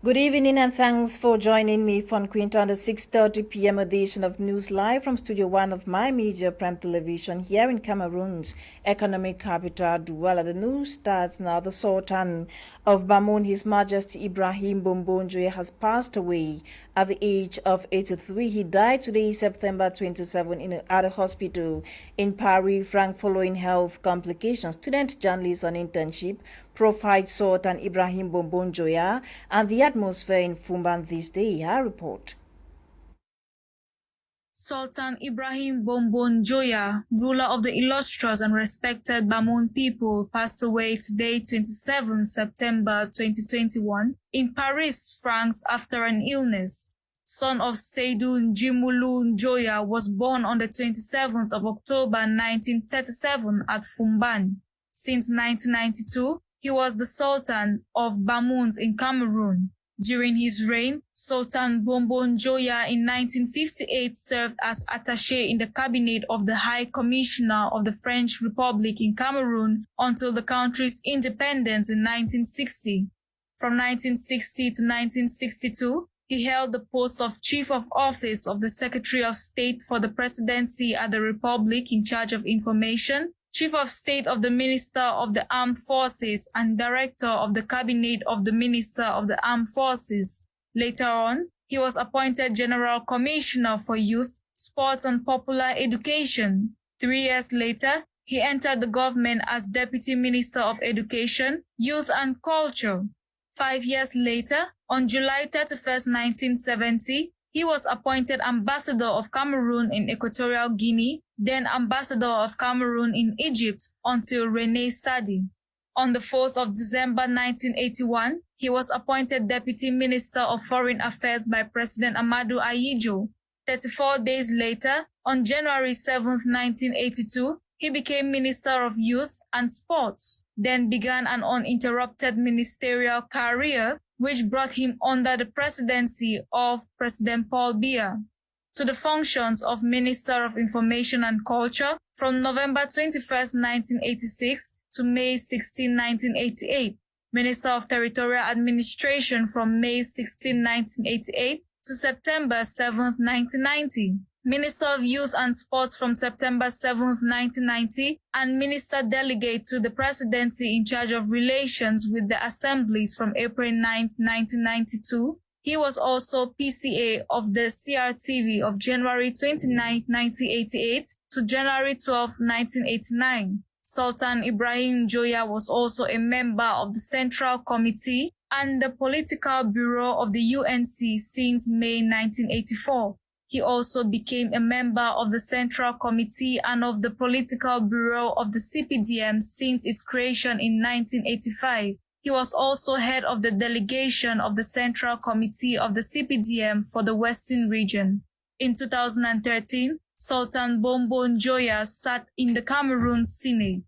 Good evening and thanks for joining me, Fon Quinter, on the 6:30 p.m. edition of News Live from Studio 1 of My Media Prime Television here in Cameroon's economic capital, Douala. The news starts now. The Sultan of Bamoun, His Majesty Ibrahim Bombonjoye, has passed away at the age of 83. He died today, September 27, at a hospital in Paris, France, following health complications. Student journalist on internship profiled Sultan Ibrahim Bombonjoye and the atmosphere in Fumban this day. Our report. Sultan Ibrahim Bombonjoye, ruler of the illustrious and respected Bamoun people, passed away today, 27 September 2021, in Paris, France, after an illness. Son of Seydou Njimulu Njoya, was born on the 27th of October 1937 at Fumban. Since 1992, he was the Sultan of Bamouns in Cameroon. During his reign, Sultan Bombonjoye in 1958 served as attaché in the cabinet of the High Commissioner of the French Republic in Cameroon until the country's independence in 1960. From 1960 to 1962, he held the post of Chief of Office of the Secretary of State for the Presidency at the Republic in charge of information, Chief of State of the Minister of the Armed Forces, and Director of the Cabinet of the Minister of the Armed Forces. Later on, he was appointed General Commissioner for Youth, Sports and Popular Education. 3 years later, he entered the government as Deputy Minister of Education, Youth and Culture. 5 years later, on July 31, 1970, he was appointed Ambassador of Cameroon in Equatorial Guinea, then Ambassador of Cameroon in Egypt until René Sadi. On the 4th of December 1981, he was appointed Deputy Minister of Foreign Affairs by President Amadou Ahidjo. 34 days later, on January 7, 1982, he became Minister of Youth and Sports, then began an uninterrupted ministerial career which brought him under the presidency of President Paul Biya to the functions of Minister of Information and Culture from November 21, 1986 to May 16, 1988, Minister of Territorial Administration from May 16, 1988 to September 7, 1990, Minister of Youth and Sports from September 7, 1990, and Minister Delegate to the Presidency in charge of relations with the assemblies from April 9, 1992. He was also PCA of the CRTV of January 29, 1988 to January 12, 1989. Sultan Ibrahim Njoya was also a member of the Central Committee and the Political Bureau of the UNC since May 1984. He also became a member of the Central Committee and of the Political Bureau of the CPDM since its creation in 1985. He was also head of the delegation of the Central Committee of the CPDM for the Western region. In 2013, Sultan Bombonjoye sat in the Cameroon Senate.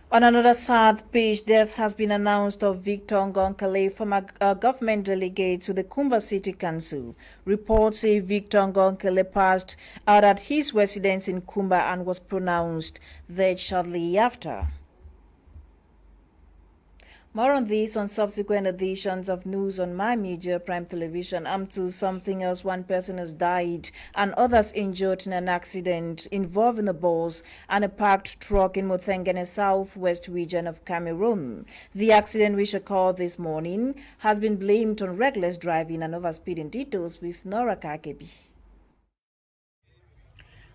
On another sad page, death has been announced of Victor Ngonkele, former government delegate to the Kumba City Council. Reports say Victor Ngonkele passed out at his residence in Kumba and was pronounced dead shortly after. More on this on subsequent editions of News on My Media Prime Television. To something else, one person has died and others injured in an accident involving a bus and a parked truck in Mutengene, southwest region of Cameroon. The accident, which occurred this morning, has been blamed on reckless driving and overspeeding. Details with Nora Kakebi.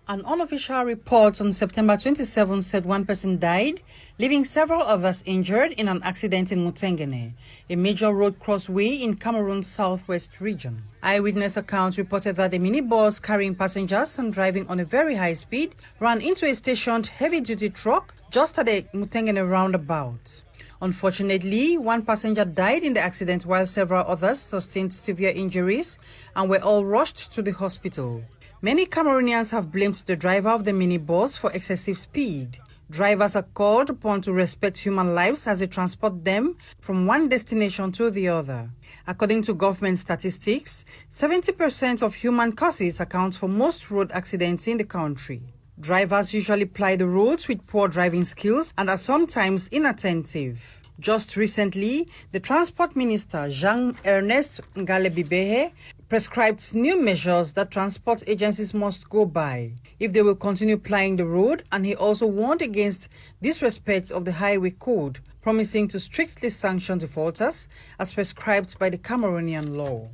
An unofficial report on September 27 said one person died, leaving several others injured in an accident in Mutengene, a major road crossway in Cameroon's southwest region. Eyewitness accounts reported that a minibus carrying passengers and driving on a very high speed ran into a stationed heavy-duty truck just at the Mutengene roundabout. Unfortunately, one passenger died in the accident while several others sustained severe injuries and were all rushed to the hospital. Many Cameroonians have blamed the driver of the minibus for excessive speed. Drivers are called upon to respect human lives as they transport them from one destination to the other. According to government statistics, 70% of human causes account for most road accidents in the country. Drivers usually ply the roads with poor driving skills and are sometimes inattentive. Just recently, the Transport Minister, Jean-Ernest Ngalebibehe, prescribed new measures that transport agencies must go by if they will continue plying the road, and he also warned against disrespect of the highway code, promising to strictly sanction defaulters as prescribed by the Cameroonian law.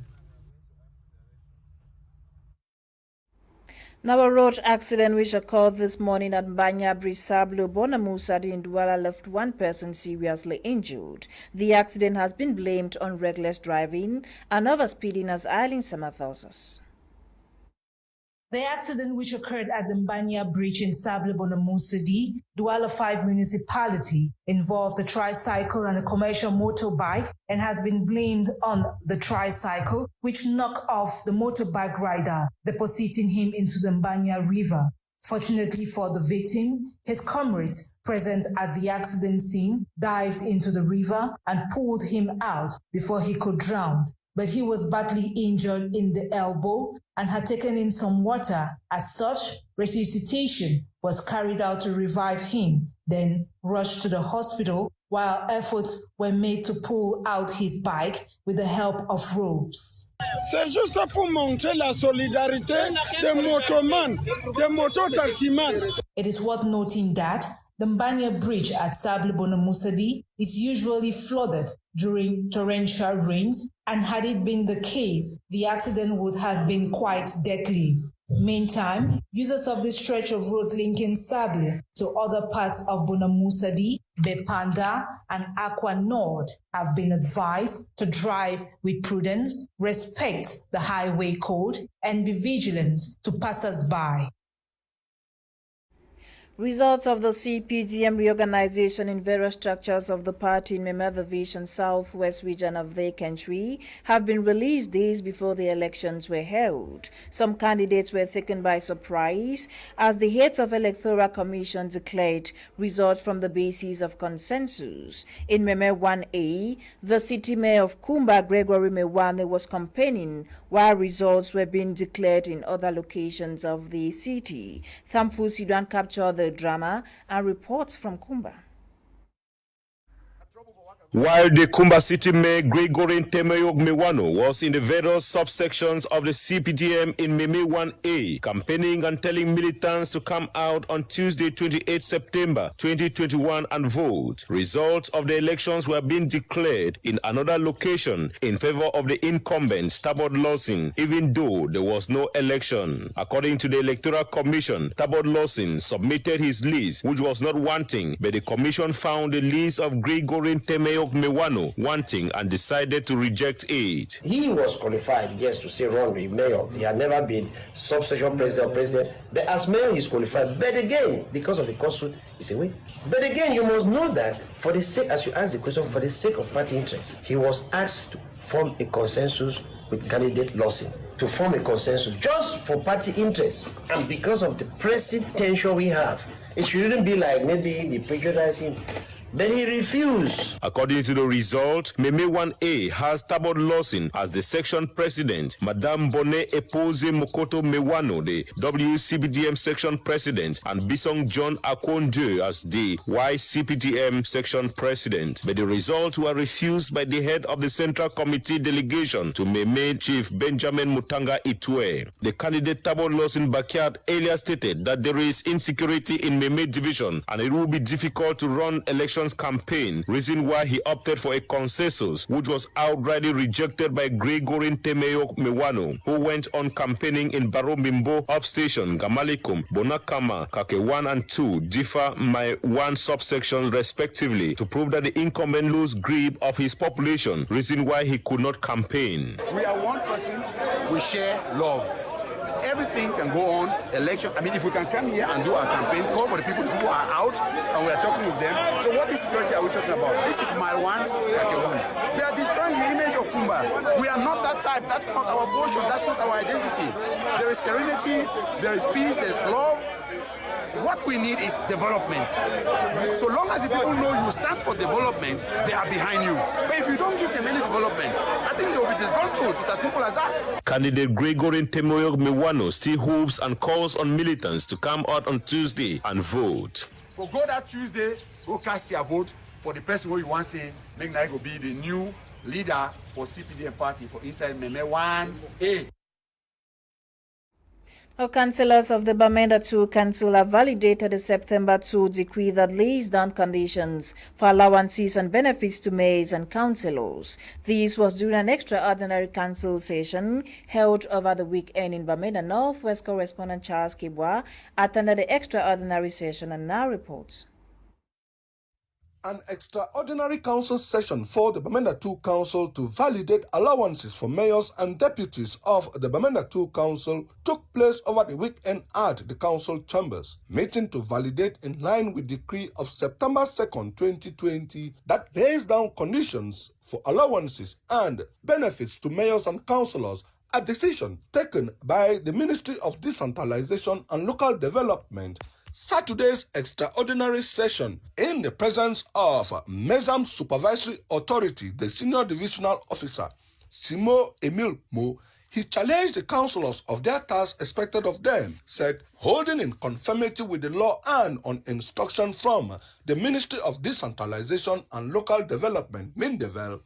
Now, a road accident which occurred this morning at Mbanya Bridge Sablo Bonamusadi in Douala left one person seriously injured. The accident has been blamed on reckless driving and overspeeding, as Eileen Samathosas. The accident, which occurred at the Mbanya Bridge in Sable Bonamusadi, Douala 5 municipality, involved a tricycle and a commercial motorbike and has been blamed on the tricycle, which knocked off the motorbike rider, depositing him into the Mbanya River. Fortunately for the victim, his comrades present at the accident scene dived into the river and pulled him out before he could drown. But he was badly injured in the elbow and had taken in some water. As such, resuscitation was carried out to revive him, then rushed to the hospital while efforts were made to pull out his bike with the help of ropes. C'est juste pour montrer la solidarité des motoman, des mototaximan. It is worth noting that the Mbanya Bridge at Sable Bonamusadi is usually flooded during torrential rains, and had it been the case, the accident would have been quite deadly. Meantime, users of the stretch of road linking Sable to other parts of Bonamusadi, Bepanda, and Aqua Nord have been advised to drive with prudence, respect the highway code, and be vigilant to passers-by. Results of the CPDM reorganization in various structures of the party in Memel Division Southwest region of the country have been released days before the elections were held. Some candidates were taken by surprise as the heads of Electoral Commission declared results from the basis of consensus. In Memel 1A, the city mayor of Kumba, Gregory Ewane, was campaigning while results were being declared in other locations of the city. Thamfu Sidan captured the drama and reports from Kumba. While the Kumba City Mayor Gregory Temeyog was in the various subsections of the CPDM in Meme 1A, campaigning and telling militants to come out on Tuesday 28 September 2021 and vote, results of the elections were being declared in another location in favor of the incumbent Tabord Lawson, even though there was no election. According to the Electoral Commission, Tabord Lawson submitted his list, which was not wanting, but the commission found the list of Gregory Temeyog Mewano wanting and decided to reject it. He was qualified, yes, to say run with mayor. He had never been subsection president or president, but as mayor he's qualified. But again, because of the constitution, he's away. But again, you must know that for the sake, as you asked the question, for the sake of party interest, he was asked to form a consensus with candidate Lawson, to form a consensus just for party interest. And because of the pressing tension we have, it shouldn't be like maybe they patronize him. But he refused. According to the result, Meme 1A has Tabord Lawson as the section president, Madame Bonnet Epose Mokoto Mewano, the WCPDM section president, and Bisong John Akonde as the YCPDM section president. But the results were refused by the head of the Central Committee delegation to Meme, Chief Benjamin Mutanga Itwe. The candidate Tabord Lawson backyard earlier stated that there is insecurity in Meme division and it will be difficult to run elections campaign, reason why he opted for a consensus which was outrightly rejected by Gregory Temeyok Mewano, who went on campaigning in Baromimbo, Upstation, Gamalikum, Bonakama, Kake 1 and 2, Diffa, My 1 subsection respectively, to prove that the incumbent lose grip of his population, reason why he could not campaign. We are one person, we share love. Everything can go on, election. I mean, if we can come here and do our campaign, call for the people are out, and we are talking with them. So what security are we talking about? This is my one, Kake 1. They are destroying the image of Kumba. We are not that type. That's not our portion. That's not our identity. There is serenity, there is peace, there is love. What we need is development. So long as the people know you stand for development, they are behind you. But if you don't give them any development, I think they will be disgruntled. It's as simple as that. Candidate Gregory Temoyog Mewano still hopes and calls on militants to come out on Tuesday and vote. For go that Tuesday, go cast your vote. for the person who you want to say, make Nai go be the new leader for CPDM party for inside Meme 1A. Councillors of the Bamenda 2 Council have validated the September 2 decree that lays down conditions for allowances and benefits to mayors and councillors. This was during an extraordinary council session held over the weekend in Bamenda. Northwest correspondent Charles Kibwa attended the extraordinary session and now reports. An extraordinary council session for the Bamenda 2 Council to validate allowances for mayors and deputies of the Bamenda 2 Council took place over the weekend at the council chambers. Meeting to validate in line with decree of September 2nd, 2020 that lays down conditions for allowances and benefits to mayors and councillors. A decision taken by the Ministry of Decentralization and Local Development. Saturday's extraordinary session in the presence of Mezam Supervisory Authority, the Senior Divisional Officer, Simo Emil Mo, he challenged the councillors of their tasks expected of them, said, holding in conformity with the law and on instruction from the Ministry of Decentralization and Local Development, MINDEVEL.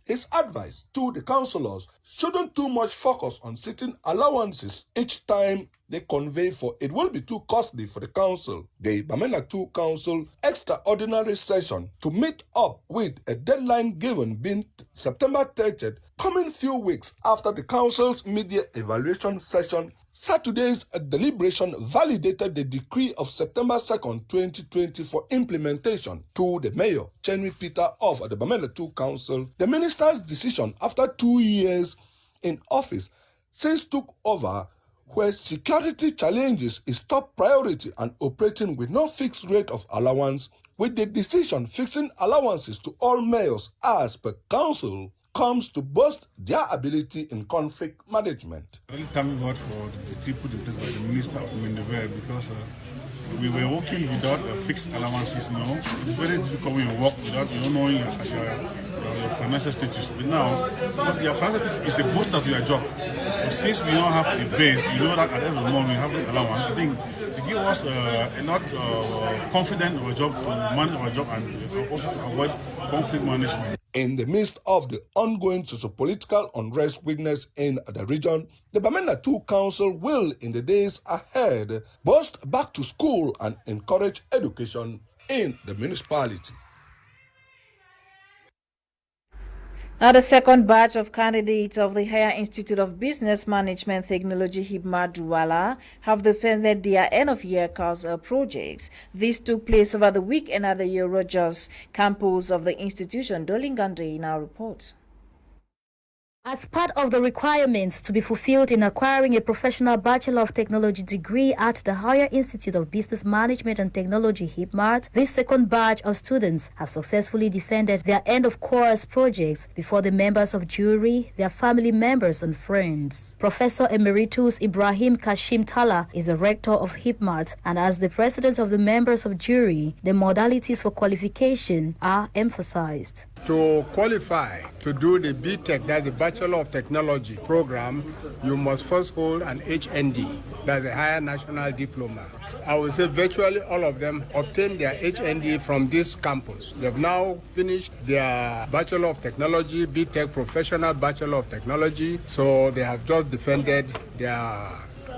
His advice to the councillors shouldn't too much focus on setting allowances each time they convey, for it will be too costly for the council. The Bamenda 2 Council extraordinary session to meet up with a deadline given being September 30th, coming few weeks after the council's media evaluation session. Saturday's deliberation validated the decree of September 2nd, 2020 for implementation to the mayor, Chenry Peter of the Bamenda 2 Council. The minister's decision after 2 years in office since took over, where security challenges is top priority and operating with no fixed rate of allowance, with the decision fixing allowances to all mayors as per council, comes to boost their ability in conflict management. I really thank God for the decree put in place by the Minister of Mindever, because we were working without fixed allowances. You know, it's very difficult when you work without knowing your financial status. But now, your financial status is the boost of your job. But since we don't have a base, we know that at the end of the month we have an allowance. I think to give us a lot confident in our job, to manage our job, and also to avoid conflict management. In the midst of the ongoing socio-political unrest witnessed in the region, the Bamenda 2 Council will, in the days ahead, boost back to school and encourage education in the municipality. Now, the second batch of candidates of the Higher Institute of Business Management Technology Hibmat Douala have defended their end-of-year course projects. This took place over the weekend at the Eurojust campus of the institution. Nolinga in our reports. As part of the requirements to be fulfilled in acquiring a professional Bachelor of Technology degree at the Higher Institute of Business Management and Technology HIPMAT, this second batch of students have successfully defended their end-of-course projects before the members of jury, their family members and friends. Professor Emeritus Ibrahim Kashim Tala is the rector of HIPMAT, and as the president of the members of jury, the modalities for qualification are emphasized. To qualify to do the BTech, that's the Bachelor of Technology program, you must first hold an HND, that's a Higher National Diploma. I would say virtually all of them obtained their HND from this campus. They've now finished their Bachelor of Technology, BTech Professional Bachelor of Technology, so they have just defended their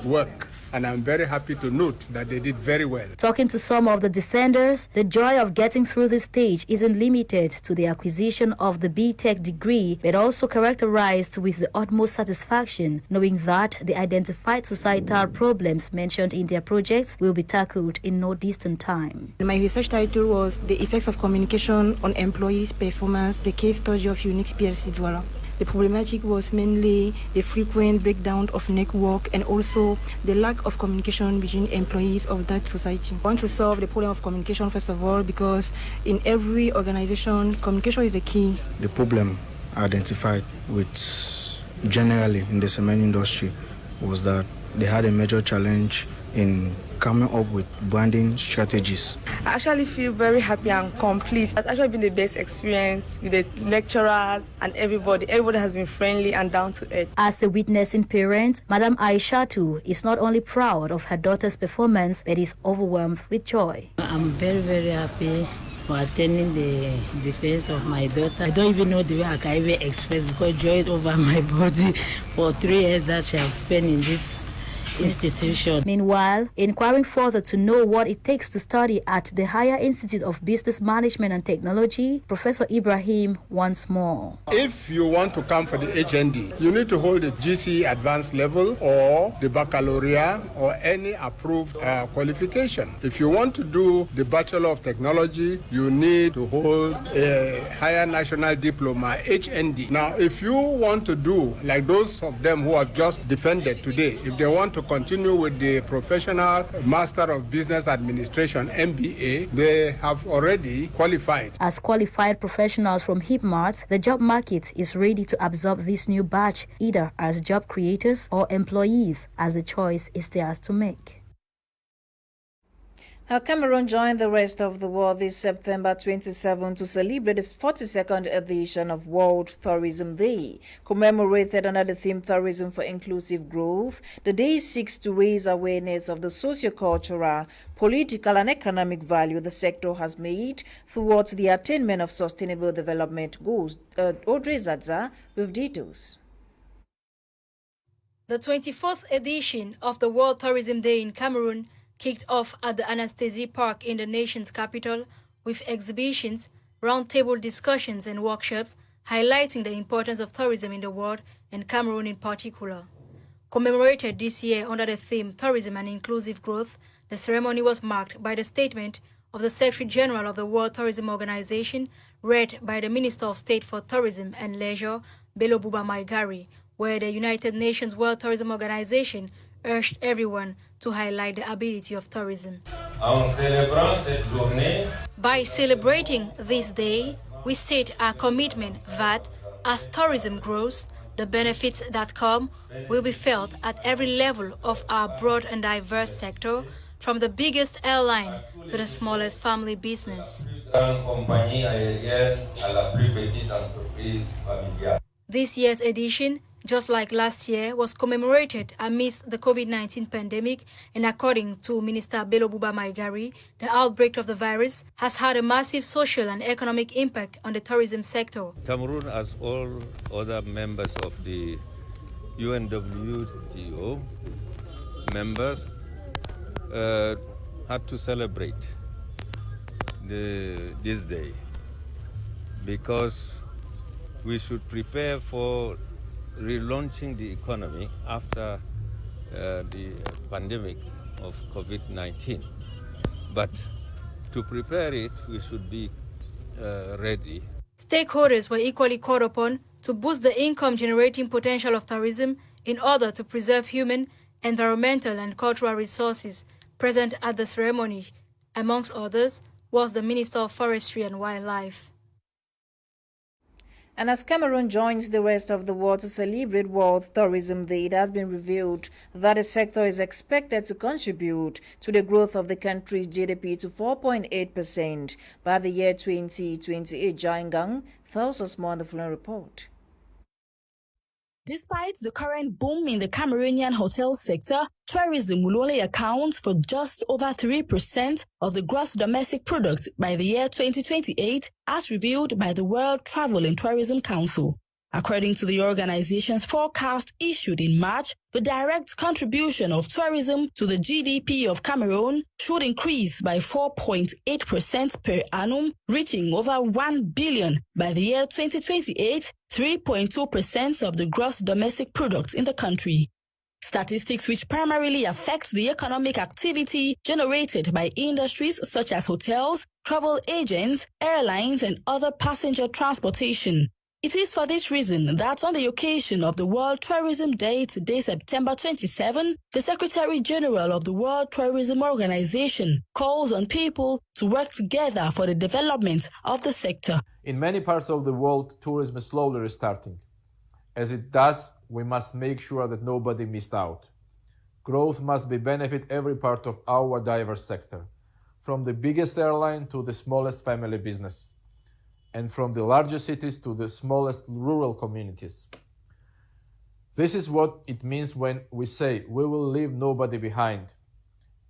work. And I'm very happy to note that they did very well. Talking to some of the defenders, the joy of getting through this stage isn't limited to the acquisition of the BTech degree, but also characterized with the utmost satisfaction, knowing that the identified societal problems mentioned in their projects will be tackled in no distant time. My research title was The Effects of Communication on Employees' Performance, the case study of Unix PLC Douala. The problematic was mainly the frequent breakdown of network and also the lack of communication between employees of that society. I want to solve the problem of communication first of all, because in every organization, communication is the key. The problem identified with generally in the cement industry was that they had a major challenge in coming up with branding strategies. I actually feel very happy and complete. It's actually been the best experience with the lecturers and everybody. Everybody has been friendly and down to earth. As a witnessing parent, Madam Aishatu is not only proud of her daughter's performance, but is overwhelmed with joy. I'm very, very happy for attending the defense of my daughter. I don't even know the way I can even express because joy over my body for 3 years that she has spent in this institution. Meanwhile, inquiring further to know what it takes to study at the Higher Institute of Business Management and Technology, Professor Ibrahim once more. If you want to come for the HND, you need to hold the GCE advanced level or the baccalaureate or any approved qualification. If you want to do the Bachelor of Technology, you need to hold a Higher National Diploma, HND. Now, if you want to do, like those of them who have just defended today, if they want to continue with the Professional Master of Business Administration, MBA, they have already qualified. As qualified professionals from HipMart, the job market is ready to absorb this new batch, either as job creators or employees, as the choice is theirs to make. Now, Cameroon joined the rest of the world this September 27 to celebrate the 42nd edition of World Tourism Day. Commemorated under the theme Tourism for Inclusive Growth, the day seeks to raise awareness of the socio-cultural, political and economic value the sector has made towards the attainment of sustainable development goals. Audrey Zadza with details. The 24th edition of the World Tourism Day in Cameroon kicked off at the Anastasie Park in the nation's capital with exhibitions, roundtable discussions and workshops highlighting the importance of tourism in the world and Cameroon in particular. Commemorated this year under the theme Tourism and Inclusive Growth, the ceremony was marked by the statement of the Secretary General of the World Tourism Organization, read by the Minister of State for Tourism and Leisure, Bello Buba Maigari, where the United Nations World Tourism Organization urged everyone to highlight the ability of tourism. By celebrating this day, we state our commitment that, as tourism grows, the benefits that come will be felt at every level of our broad and diverse sector, from the biggest airline to the smallest family business. This year's edition, just like last year, was commemorated amidst the COVID-19 pandemic, and according to Minister Bello Buba Maigari, the outbreak of the virus has had a massive social and economic impact on the tourism sector. Cameroon, as all other members of the UNWTO members, had to celebrate this day because we should prepare for relaunching the economy after the pandemic of COVID-19. But to prepare it, we should be ready. Stakeholders were equally called upon to boost the income-generating potential of tourism in order to preserve human, environmental and cultural resources. Present at the ceremony, amongst others, was the Minister of Forestry and Wildlife. And as Cameroon joins the rest of the world to celebrate World Tourism Day, it has been revealed that the sector is expected to contribute to the growth of the country's GDP to 4.8% by the year 2028. Jai Gang tells us more on the following report. Despite the current boom in the Cameroonian hotel sector, tourism will only account for just over 3% of the gross domestic product by the year 2028, as revealed by the World Travel and Tourism Council. According to the organization's forecast issued in March, the direct contribution of tourism to the GDP of Cameroon should increase by 4.8% per annum, reaching over 1 billion by the year 2028, 3.2% of the gross domestic product in the country. Statistics which primarily affect the economic activity generated by industries such as hotels, travel agents, airlines, and other passenger transportation. It is for this reason that on the occasion of the World Tourism Day today, September 27, the Secretary General of the World Tourism Organization calls on people to work together for the development of the sector. In many parts of the world, tourism is slowly restarting. As it does, we must make sure that nobody missed out. Growth must benefit every part of our diverse sector, from the biggest airline to the smallest family business, and from the largest cities to the smallest rural communities. This is what it means when we say we will leave nobody behind,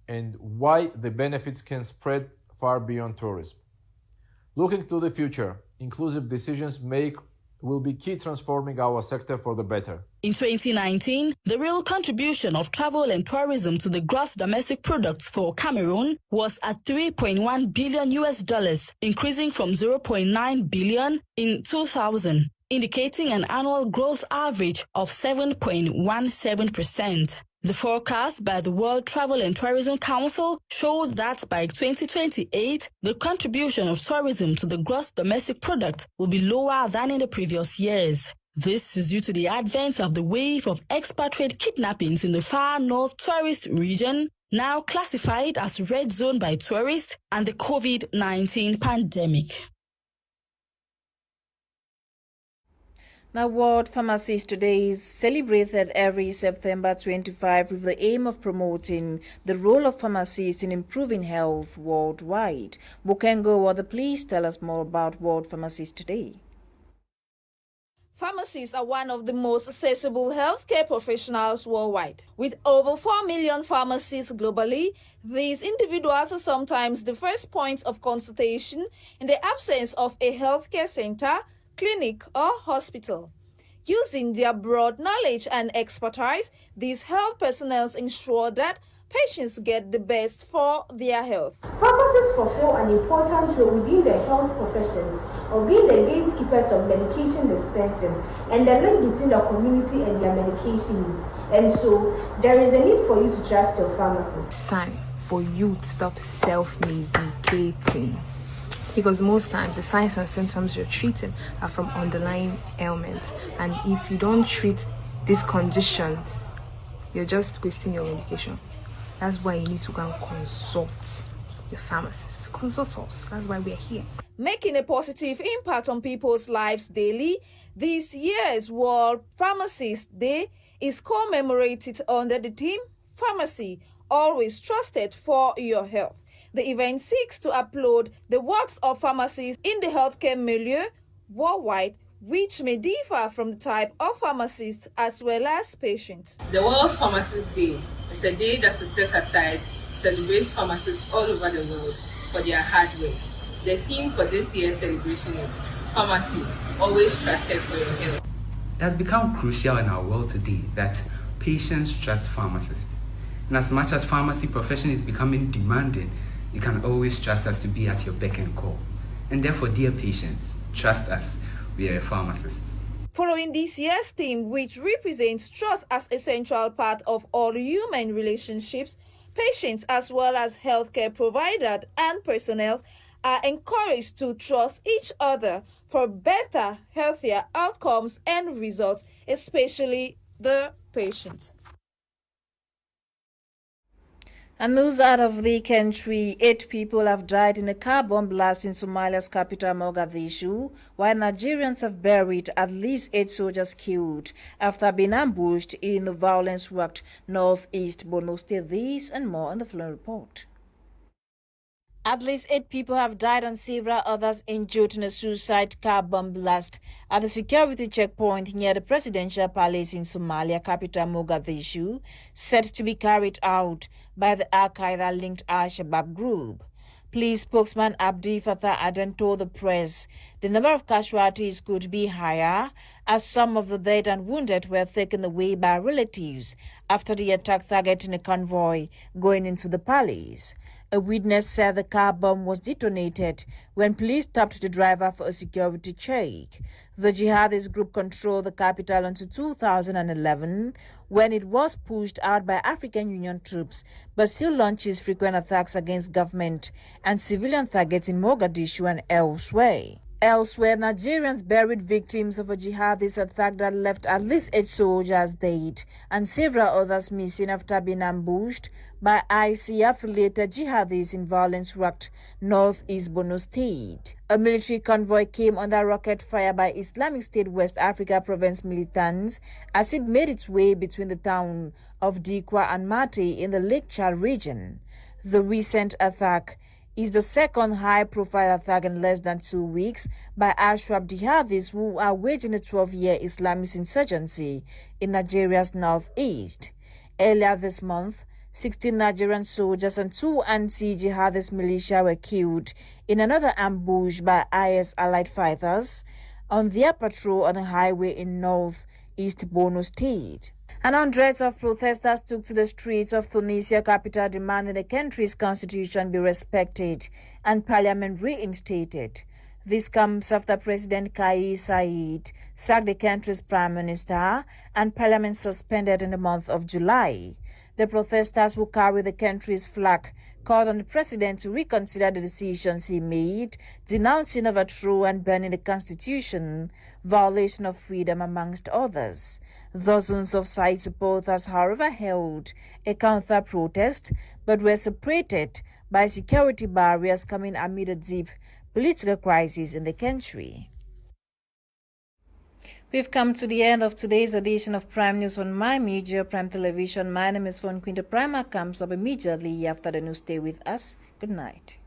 and why the benefits can spread far beyond tourism. Looking to the future, inclusive decisions will be key transforming our sector for the better. In 2019, the real contribution of travel and tourism to the gross domestic product for Cameroon was at $3.1 billion, increasing from $0.9 billion in 2000, indicating an annual growth average of 7.17%. The forecast by the World Travel and Tourism Council showed that by 2028, the contribution of tourism to the gross domestic product will be lower than in the previous years. This is due to the advent of the wave of expatriate kidnappings in the far north tourist region, now classified as red zone by tourists, and the COVID-19 pandemic. Now, World Pharmacists Day is celebrated every September 25 with the aim of promoting the role of pharmacists in improving health worldwide. Bukengo, please tell us more about World Pharmacists Day. Pharmacists are one of the most accessible healthcare professionals worldwide. With over 4 million pharmacists globally, these individuals are sometimes the first point of consultation in the absence of a healthcare center, clinic, or hospital. Using their broad knowledge and expertise, these health personnel ensure that patients get the best for their health. Pharmacists fulfill an important role within the health professions of being the gatekeepers of medication dispensing and the link between the community and their medication use. And so, there is a need for you to trust your pharmacist. It's time for you to stop self-medicating. Because most times the signs and symptoms you're treating are from underlying ailments. And if you don't treat these conditions, you're just wasting your medication. That's why you need to go and consult your pharmacist. Consult us. That's why we're here. Making a positive impact on people's lives daily, this year's World Pharmacists Day is commemorated under the theme Pharmacy, Always Trusted for Your Health. The event seeks to upload the works of pharmacists in the healthcare milieu worldwide, which may differ from the type of pharmacist as well as patient. The World Pharmacists Day is a day that is set aside to celebrate pharmacists all over the world for their hard work. The theme for this year's celebration is Pharmacy, Always Trusted for Your Health. It has become crucial in our world today that patients trust pharmacists. And as much as pharmacy profession is becoming demanding, you can always trust us to be at your beck and call. And therefore, dear patients, trust us. We are a pharmacist. Following this year's theme, which represents trust as a central part of all human relationships, patients as well as healthcare providers and personnel are encouraged to trust each other for better, healthier outcomes and results, especially the patient. And news out of the country, 8 people have died in a car bomb blast in Somalia's capital Mogadishu, while Nigerians have buried at least 8 soldiers killed after being ambushed in the violence-wracked northeast Borno State. This and more in the following report. At least 8 people have died and several others injured in a suicide car bomb blast at the security checkpoint near the presidential palace in Somalia capital Mogadishu, said to be carried out by the Al-Qaeda-linked Al-Shabaab group. Police spokesman Abdi Fattah Aden told the press the number of casualties could be higher as some of the dead and wounded were taken away by relatives after the attack targeting a convoy going into the palace. A witness said the car bomb was detonated when police stopped the driver for a security check. The jihadist group controlled the capital until 2011 when it was pushed out by African Union troops, but still launches frequent attacks against government and civilian targets in Mogadishu and elsewhere. Elsewhere, Nigerians buried victims of a jihadist attack that left at least 8 soldiers dead and several others missing after being ambushed by IC-affiliated jihadists in violence-wracked northeast Borno State. A military convoy came under rocket fire by Islamic State West Africa Province militants as it made its way between the town of Dikwa and Mate in the Lake Chad region. The recent attack is the second high-profile attack in less than 2 weeks by Ashraf jihadists who are waging a 12-year Islamist insurgency in Nigeria's northeast. Earlier this month, 16 Nigerian soldiers and 2 anti-jihadist militia were killed in another ambush by IS allied fighters on their patrol on a highway in northeast Borno State. And hundreds of protesters took to the streets of Tunisia capital demanding the country's constitution be respected and parliament reinstated. This comes after President Kais Saied sacked the country's prime minister and parliament suspended in the month of July. The protesters who carry the country's flag called on the president to reconsider the decisions he made, denouncing overthrow and burning the constitution, violation of freedom amongst others. Dozens of side supporters, however, held a counter-protest but were separated by security barriers coming amid a deep political crisis in the country. We've come to the end of today's edition of Prime News on My Media, Prime Television. My name is Fon Quinter. Prime comes up immediately after the news. Stay with us. Good night.